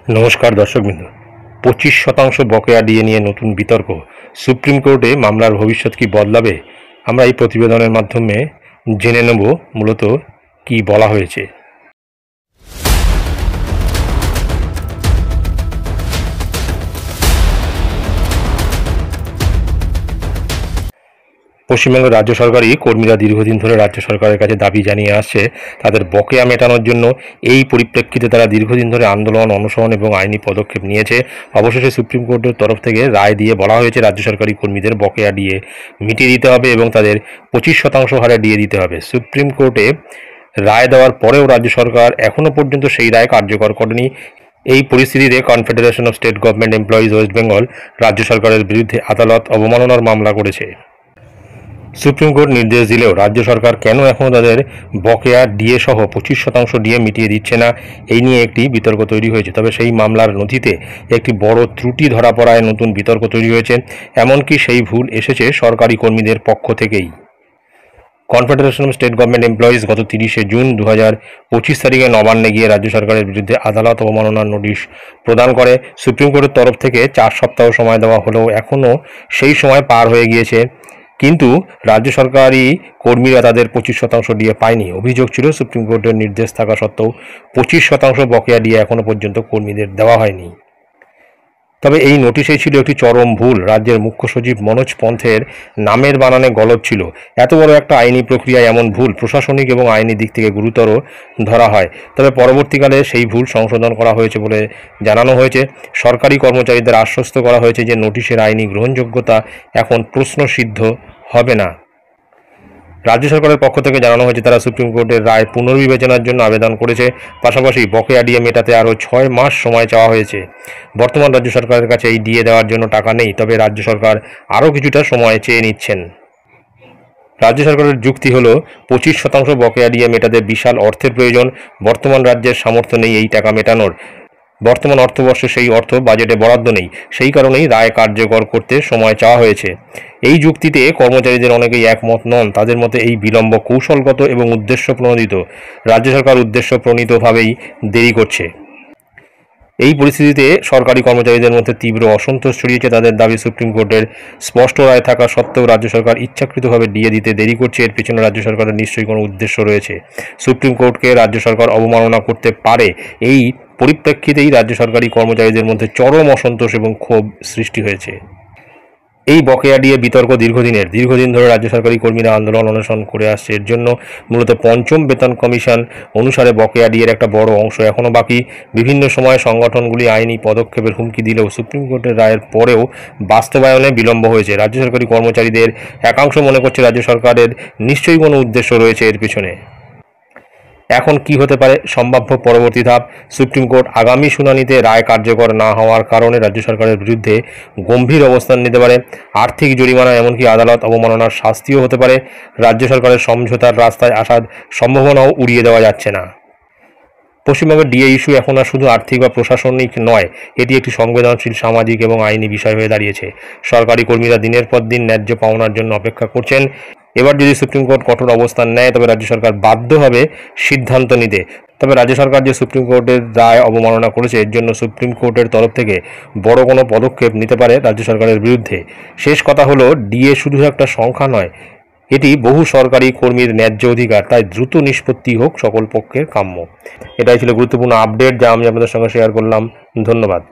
নমস্কার দর্শকবৃন্দ। 25% বকেয়া ডিএ নিয়ে নতুন বিতর্ক। সুপ্রিম কোর্টে মামলার ভবিষ্যৎ কি বদলাবে? আমরা এই প্রতিবেদনের মাধ্যমে জেনে নেব মূলত কি বলা হয়েছে। পশ্চিমবঙ্গের রাজ্য সরকারি কর্মীরা দীর্ঘদিন ধরে রাজ্য সরকারের কাছে দাবি জানিয়ে আসছে তাদের বকেয়া মেটানোর জন্য। এই পরিপ্রেক্ষিতে তারা দীর্ঘদিন ধরে আন্দোলন, অনশন এবং আইনি পদক্ষেপ নিয়েছে। অবশেষে সুপ্রিম কোর্টের তরফ থেকে রায় দিয়ে বলা হয়েছে রাজ্য সরকারি কর্মীদের বকেয়া ডিএ মিটিয়ে দিতে হবে এবং তাদের 25% হারে ডিএ দিতে হবে। সুপ্রিম কোর্টে রায় দেওয়ার পরেও রাজ্য সরকার এখনও পর্যন্ত সেই রায় কার্যকর করেনি। এই পরিস্থিতিতে confederation of state government employees West Bengal রাজ্য সরকারের বিরুদ্ধে আদালত অবমাননার মামলা করেছে। সুপ্রিম কোর্ট নির্দেশ দিলেও রাজ্য সরকার কেন এখনও তাদের বকেয়া ডিএ সহ 25% ডিএ মিটিয়ে দিচ্ছে না, এই নিয়ে একটি বিতর্ক তৈরি হয়েছে। তবে সেই মামলার নথিতে একটি বড় ত্রুটি ধরা পড়ায় নতুন বিতর্ক তৈরি হয়েছে। এমনকি সেই ভুল এসেছে সরকারি কর্মীদের পক্ষ থেকেই। Confederation of state government employees গত 30শে জুন 2025 তারিখে নবান্নে গিয়ে রাজ্য সরকারের বিরুদ্ধে আদালত অবমাননার নোটিশ প্রদান করে। সুপ্রিম কোর্টের তরফ থেকে 4 সপ্তাহ সময় দেওয়া হলেও এখনও সেই সময় পার হয়ে গিয়েছে, কিন্তু রাজ্য সরকারি কর্মীরা তাদের 25% ডিএ পায়নি। অভিযোগ ছিল সুপ্রিম কোর্টের নির্দেশ থাকা সত্ত্বেও 25% বকেয়া ডিএ এখনও পর্যন্ত কর্মীদের দেওয়া হয়নি। তবে এই নোটিশেই ছিল একটি চরম ভুল। রাজ্যের মুখ্য সচিব মনোজ পন্থের নামের বানানে গলদ ছিল। এত বড় একটা আইনি প্রক্রিয়ায় এমন ভুল প্রশাসনিক এবং আইনি দিক থেকে গুরুতর ধরা হয়। তবে পরবর্তীকালে সেই ভুল সংশোধন করা হয়েছে বলে জানানো হয়েছে। সরকারি কর্মচারীদের আশ্বস্ত করা হয়েছে যে নোটিশের আইনি গ্রহণযোগ্যতা এখন প্রশ্নসিদ্ধ হবে না। রাজ্য সরকারের পক্ষ থেকে জানানো হয়েছে তারা সুপ্রিম কোর্টের রায় পুনর্বিবেচনার জন্য আবেদন করেছে। পাশাপাশি বকেয়া ডিএ মেটাতে আরও 6 মাস সময় চাওয়া হয়েছে। বর্তমান রাজ্য সরকারের কাছে এই ডিএ দেওয়ার জন্য টাকা নেই, তবে রাজ্য সরকার আরও কিছুটা সময় চেয়ে নিচ্ছেন। রাজ্য সরকারের যুক্তি হলো 25% বকেয়া ডিএ মেটাতে বিশাল অর্থের প্রয়োজন। বর্তমান রাজ্যের সামর্থ্য নেই এই টাকা মেটানোর। বর্তমান অর্থবর্ষে সেই অর্থ বাজেটে বরাদ্দ নেই। সেই কারণেই রায় কার্যকর করতে সময় চাওয়া হয়েছে। এই যুক্তিতে কর্মচারীদের অনেকেই একমত নন। তাদের মতে এই বিলম্ব কৌশলগত এবং উদ্দেশ্য প্রণোদিত। রাজ্য সরকার উদ্দেশ্য প্রণীতভাবেই দেরি করছে। এই পরিস্থিতিতে সরকারি কর্মচারীদের মধ্যে তীব্র অসন্তোষ ছড়িয়েছে। তাদের দাবি সুপ্রিম কোর্টের স্পষ্ট রায় থাকা সত্ত্বেও রাজ্য সরকার ইচ্ছাকৃতভাবে ডিএ দিতে দেরি করছে। এর পেছনে রাজ্য সরকারের নিশ্চয়ই কোনো উদ্দেশ্য রয়েছে। সুপ্রিম কোর্টকে রাজ্য সরকার অবমাননা করতে পারে। এই পরিপ্রেক্ষিতেই রাজ্য সরকারি কর্মচারীদের মধ্যে চরম অসন্তোষ এবং ক্ষোভ সৃষ্টি হয়েছে। এই বকেয়া ডিএ বিতর্ক দীর্ঘদিন ধরে রাজ্য সরকারি কর্মীরা আন্দোলন অনশন করে আসছে। এর জন্য মূলত পঞ্চম বেতন কমিশন অনুসারে বকেয়া ডিএর একটা বড় অংশ এখনও বাকি। বিভিন্ন সময় সংগঠনগুলি আইনি পদক্ষেপের হুমকি দিলেও সুপ্রিম কোর্টের রায়ের পরেও বাস্তবায়নে বিলম্ব হয়েছে। রাজ্য সরকারি কর্মচারীদের একাংশ মনে করছে রাজ্য সরকারের নিশ্চয়ই কোনো উদ্দেশ্য রয়েছে এর পেছনে। এখন কি হতে পারে সম্ভাব্য পরবর্তী ধাপ? সুপ্রিম কোর্ট আগামী শুনানিতে রায় কার্যকর না হওয়ার কারণে রাজ্য সরকারের বিরুদ্ধে গম্ভীর অবস্থান নিতে পারে। আর্থিক জরিমানা, এমনকি আদালত অবমাননার শাস্তিও হতে পারে। রাজ্য সরকারের সমঝোতার রাস্তায় আসার সম্ভাবনাও উড়িয়ে দেওয়া যাচ্ছে না। পশ্চিমবঙ্গের ডিএ ইস্যু এখন আর শুধু আর্থিক বা প্রশাসনিক নয়, এটি একটি সংবেদনশীল সামাজিক এবং আইনি বিষয় হয়ে দাঁড়িয়েছে। সরকারি কর্মীরা দিনের পর দিন ন্যায্য পাওনার জন্য অপেক্ষা করছেন। এবার যদি সুপ্রিম কোর্ট কঠোর অবস্থান নেয় তবে রাজ্য সরকার বাধ্য হবে সিদ্ধান্ত নিতে। তবে রাজ্য সরকার যে সুপ্রিম কোর্টের রায় অবমাননা করেছে, এর জন্য সুপ্রিম কোর্টের তরফ থেকে বড় কোনো পদক্ষেপ নিতে পারে রাজ্য সরকারের বিরুদ্ধে। শেষ কথা হলো, ডিএ শুধু একটা সংখ্যা নয়, এটি বহু সরকারি কর্মীর ন্যায্য অধিকার। তাই দ্রুত নিষ্পত্তি হোক সকল পক্ষের কাম্য। এটাই ছিল গুরুত্বপূর্ণ আপডেট যা আমি আপনাদের সঙ্গে শেয়ার করলাম। ধন্যবাদ।